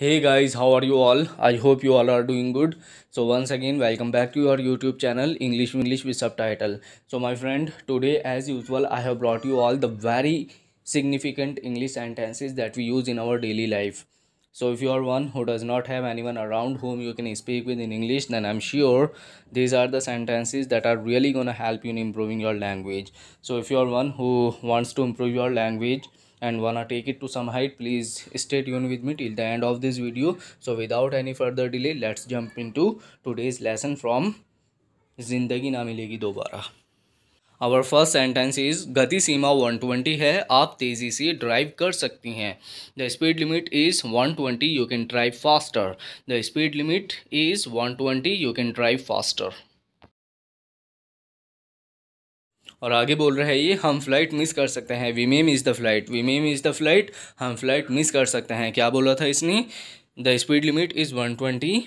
Hey guys, how are you all? I hope you all are doing good. So once again, welcome back to your YouTube channel English with subtitle. So my friend, today as usual, I have brought you all the very significant English sentences that we use in our daily life. So if you are one who does not have anyone around whom you can speak with in English, then I'm sure these are the sentences that are really gonna help you in improving your language. So if you are one who wants to improve your language and wanna take it to some height, please stay tuned with me till the end of this video. So without any further delay, let's jump into today's lesson from जिंदगी ना मिलेगी दोबारा. Our first sentence is गति सीमा 120 है, आप तेज़ी से drive कर सकती हैं. The speed limit is 120, you can drive faster. The speed limit is 120, you can drive faster. और आगे बोल रहे हैं ये, हम फ्लाइट मिस कर सकते हैं. We may miss the flight. We may miss the flight. हम फ्लाइट मिस कर सकते हैं. क्या बोला था इसने? The speed limit is 120,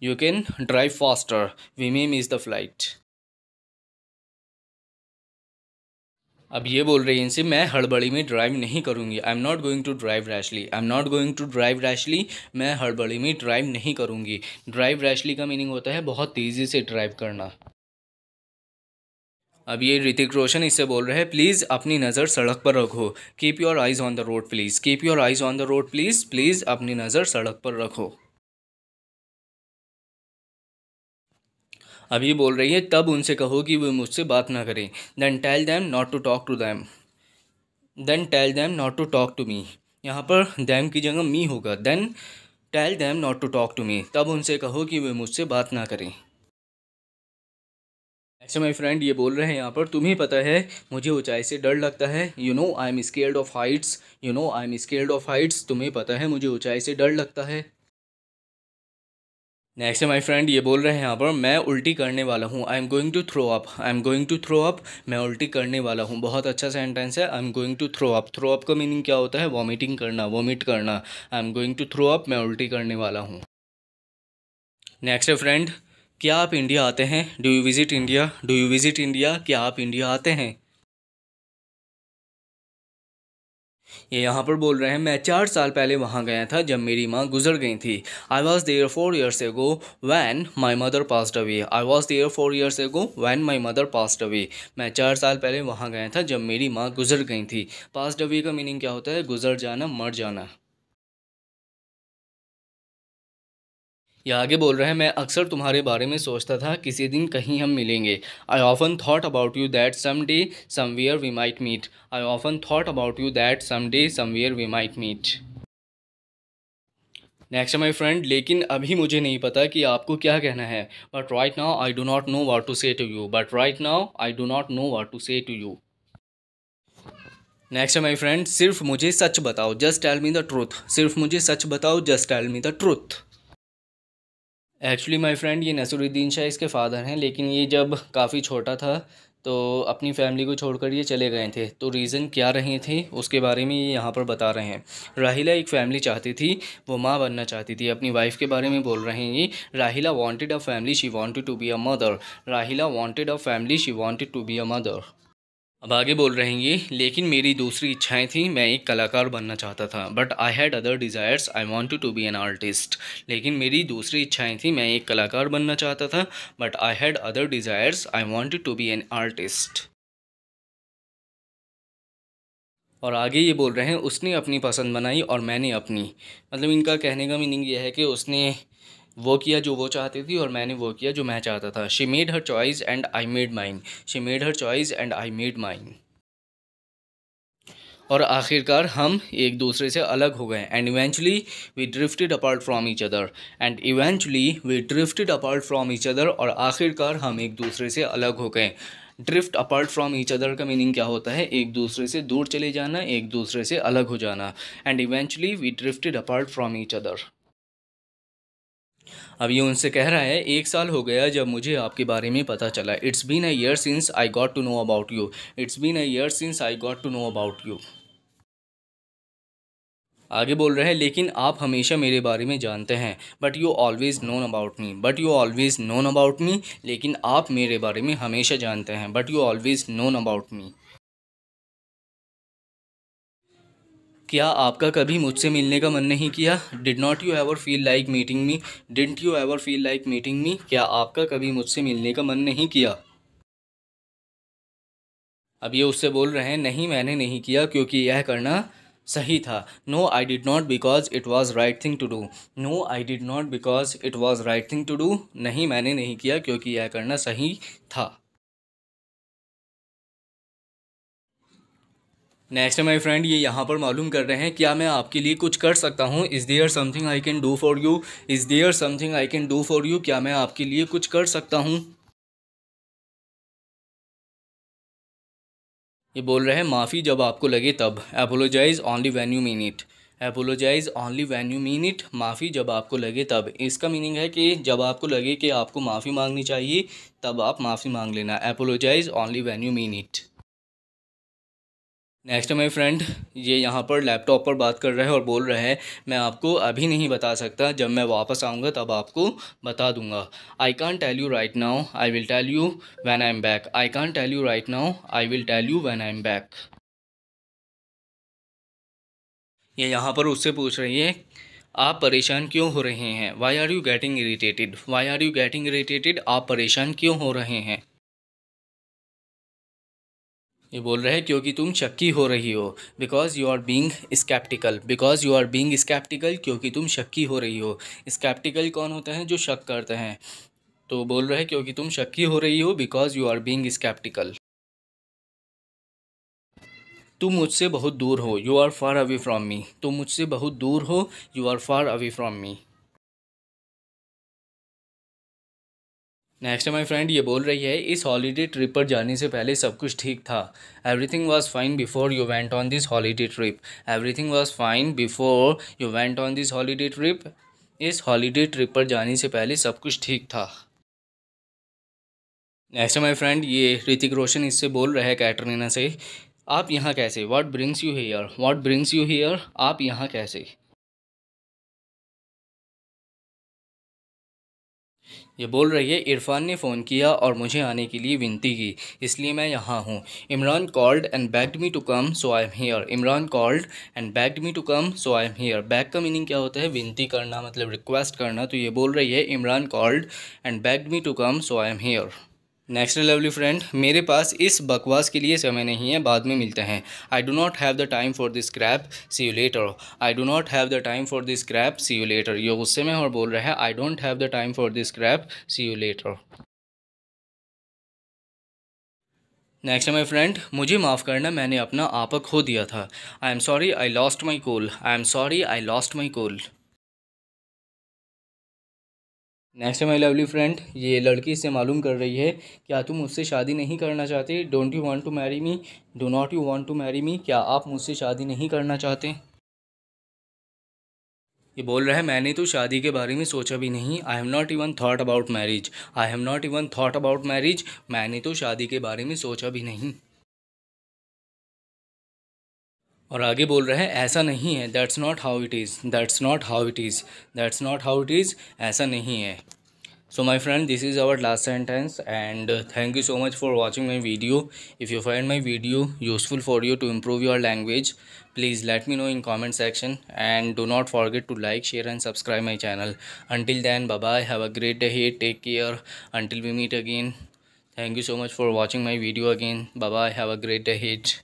you can drive faster. We may miss the flight. अब ये बोल रही है इनसे, मैं हड़बड़ी में ड्राइव नहीं करूँगी. I am not going to drive rashly. I am not going to drive rashly. मैं हड़बड़ी में ड्राइव नहीं करूँगी. ड्राइव रैशली का मीनिंग होता है बहुत तेज़ी से ड्राइव करना. अब ये ऋतिक रोशन इससे बोल रहे हैं, प्लीज़ अपनी नज़र सड़क पर रखो. Keep your eyes on the road please. Keep your eyes on the road please. Please अपनी नज़र सड़क पर रखो. अब ये बोल रही है, तब उनसे कहो कि वे मुझसे बात ना करें. Then tell them not to talk to them. Then tell them not to talk to me. यहाँ पर दैम की जगह मी होगा. Then tell them not to talk to me. तब उनसे कहो कि वे मुझसे बात ना करें. ऐसे माई फ्रेंड ये बोल रहे हैं यहाँ पर, तुम्हें पता है मुझे ऊंचाई से डर लगता है. You know I am scared of Heights. You know I am scared of Heights. तुम्हें पता है मुझे ऊंचाई से डर लगता है. नेक्स्ट माई फ्रेंड ये बोल रहे हैं यहाँ पर, मैं उल्टी करने वाला हूँ. I am going to throw up. I am going to throw up. मैं उल्टी करने वाला हूँ. बहुत अच्छा सेंटेंस है. I am going to throw up. Throw up का मीनिंग क्या होता है? वॉमिटिंग करना, वॉमिट करना. I am going to throw up. मैं उल्टी करने वाला हूँ. नेक्स्ट फ्रेंड, क्या आप इंडिया आते हैं? Do you visit India? Do you visit India? क्या आप इंडिया आते हैं? ये यहाँ पर बोल रहे हैं, मैं 4 साल पहले वहाँ गया था जब मेरी माँ गुजर गई थी. I was there 4 years ago when my mother passed away. I was there 4 years ago when my mother passed away. मैं 4 साल पहले वहाँ गया था जब मेरी माँ गुजर गई थी. पास्ड अवे का मीनिंग क्या होता है? गुजर जाना, मर जाना. ये आगे बोल रहे हैं, मैं अक्सर तुम्हारे बारे में सोचता था किसी दिन कहीं हम मिलेंगे. I often thought about you that some day somewhere we might meet. I often thought about you that some day somewhere we might meet. Next my friend, लेकिन अभी मुझे नहीं पता कि आपको क्या कहना है. But right now I do not know what to say to you. But right now I do not know what to say to you. Next my friend, सिर्फ मुझे सच बताओ. Just tell me the truth. सिर्फ मुझे सच बताओ. Just tell me the truth. Actually my friend, ये नसीरुद्दीन शाह इसके फ़ादर हैं, लेकिन ये जब काफ़ी छोटा था तो अपनी फैमिली को छोड़कर ये चले गए थे. तो रीज़न क्या रहे थे उसके बारे में ये यहाँ पर बता रहे हैं. राहिला एक फ़ैमिली चाहती थी, वो माँ बनना चाहती थी. अपनी वाइफ के बारे में बोल रहे हैं ये. Rahila wanted a family, she wanted to be a mother. Rahila wanted a family, she wanted to be a mother. अब आगे बोल रहे हैं ये, लेकिन मेरी दूसरी इच्छाएं थी, मैं एक कलाकार बनना चाहता था. But I had other desires, I wanted to be an artist. लेकिन मेरी दूसरी इच्छाएं थी, मैं एक कलाकार बनना चाहता था. But I had other desires, I wanted to be an artist. और आगे ये बोल रहे हैं, उसने अपनी पसंद बनाई और मैंने अपनी. मतलब इनका कहने का मीनिंग ये है कि उसने वो किया जो वो चाहती थी और मैंने वो किया जो मैं चाहता था. She made her choice and I made mine. She made her choice and I made mine. और आखिरकार हम एक दूसरे से अलग हो गए. And eventually we drifted apart from each other. And eventually we drifted apart from each other. और आखिरकार हम एक दूसरे से अलग हो गए. Drift apart from each other का मीनिंग क्या होता है? एक दूसरे से दूर चले जाना, एक दूसरे से अलग हो जाना. And eventually we drifted apart from each other. अब ये उनसे कह रहा है, 1 साल हो गया जब मुझे आपके बारे में पता चला. It's been a year since I got to know about you. It's been a year since I got to know about you. आगे बोल रहे हैं, लेकिन आप हमेशा मेरे बारे में जानते हैं. But you always known about me. But you always known about me. लेकिन आप मेरे बारे में हमेशा जानते हैं. But you always known about me. क्या आपका कभी मुझसे मिलने का मन नहीं किया? Did not you ever feel like meeting me? Didn't you ever feel like meeting me? क्या आपका कभी मुझसे मिलने का मन नहीं किया? अब ये उससे बोल रहे हैं नहीं मैंने नहीं किया क्योंकि यह करना सही था। No I did not because it was right thing to do. No I did not because it was right thing to do. नहीं मैंने नहीं किया क्योंकि यह करना सही था। नेक्स्ट माय फ्रेंड, ये यहाँ पर मालूम कर रहे हैं क्या मैं आपके लिए कुछ कर सकता हूँ? Is there something I can do for you? Is there something I can do for you? क्या मैं आपके लिए कुछ कर सकता हूँ? ये बोल रहे हैं माफ़ी जब आपको लगे तब। Apologise only when you mean it. Apologise only when you mean it. माफ़ी जब आपको लगे तब। इसका मीनिंग है कि जब आपको लगे कि आपको माफ़ी मांगनी चाहिए तब आप माफ़ी मांग लेना। Apologise only when you mean it. Next my friend, ये यहाँ पर लैपटॉप पर बात कर रहा है और बोल रहा है मैं आपको अभी नहीं बता सकता, जब मैं वापस आऊँगा तब आपको बता दूँगा। I can tell you right now, I will tell you when I am back. I can tell you right now, I will tell you when I am back. ये यहाँ पर उससे पूछ रही है आप परेशान क्यों हो रहे हैं? Why are you getting irritated? Why are you getting irritated? आप परेशान क्यों हो रहे हैं? ये बोल रहे हैं क्योंकि तुम शक्की हो रही हो। Because you are being sceptical. Because you are being sceptical, क्योंकि तुम शक्की हो रही हो। स्केप्टिकल कौन होता है? जो शक करते हैं। तो बोल रहे हैं क्योंकि तुम शक्की हो रही हो, because you are being sceptical. तुम मुझसे बहुत दूर हो, you are far away from me. तुम मुझसे बहुत दूर हो, you are far away from me. Next my friend, ये बोल रही है इस हॉलीडे ट्रिप पर जाने से पहले सब कुछ ठीक था। Everything was fine before you went on this holiday trip. Everything was fine before you went on this holiday trip. इस हॉलीडे ट्रिप पर जाने से पहले सब कुछ ठीक था। नेक्स्ट माय फ्रेंड, ये ऋतिक रोशन इससे बोल रहा है कैटरीना से आप यहाँ कैसे? What brings you here? What brings you here? आप यहाँ कैसे? ये बोल रही है इरफान ने फ़ोन किया और मुझे आने के लिए विनती की, इसलिए मैं यहाँ हूँ। Imran called and begged me to come so I am here. Imran called and begged me to come so I am here. Beg का मीनिंग क्या होता है? विनती करना, मतलब रिक्वेस्ट करना। तो ये बोल रही है Imran called and begged me to come so I am here. Next lovely friend, मेरे पास इस बकवास के लिए समय नहीं है, बाद में मिलते हैं। I do not have the time for this crap, see you later. I do not have the time for this crap, see you later. ये गुस्से में और बोल रहा है I don't have the time for this crap, see you later. Next my friend, मुझे माफ़ करना, मैंने अपना आपा खो दिया था। I am sorry I lost my cool. I am sorry I lost my cool. Next my lovely friend, ये लड़की इससे मालूम कर रही है क्या तुम मुझसे शादी नहीं करना चाहते? Don't you want to marry me? Do not you want to marry me? क्या आप मुझसे शादी नहीं करना चाहते? ये बोल रहा है मैंने तो शादी के बारे में सोचा भी नहीं। I have not even thought about marriage. I have not even thought about marriage. मैंने तो शादी के बारे में सोचा भी नहीं। और आगे बोल रहा है ऐसा नहीं है। That's not how it is. That's not how it is. That's not how it is. ऐसा नहीं है। So my friend, this is our last sentence, and thank you so much for watching my video. If you find my video useful for you to improve your language, please let me know in comment section, and do not forget to like, share and subscribe my channel. Until then, bye bye, have a great day ahead, take care until we meet again. Thank you so much for watching my video again. Bye bye, have a great day ahead.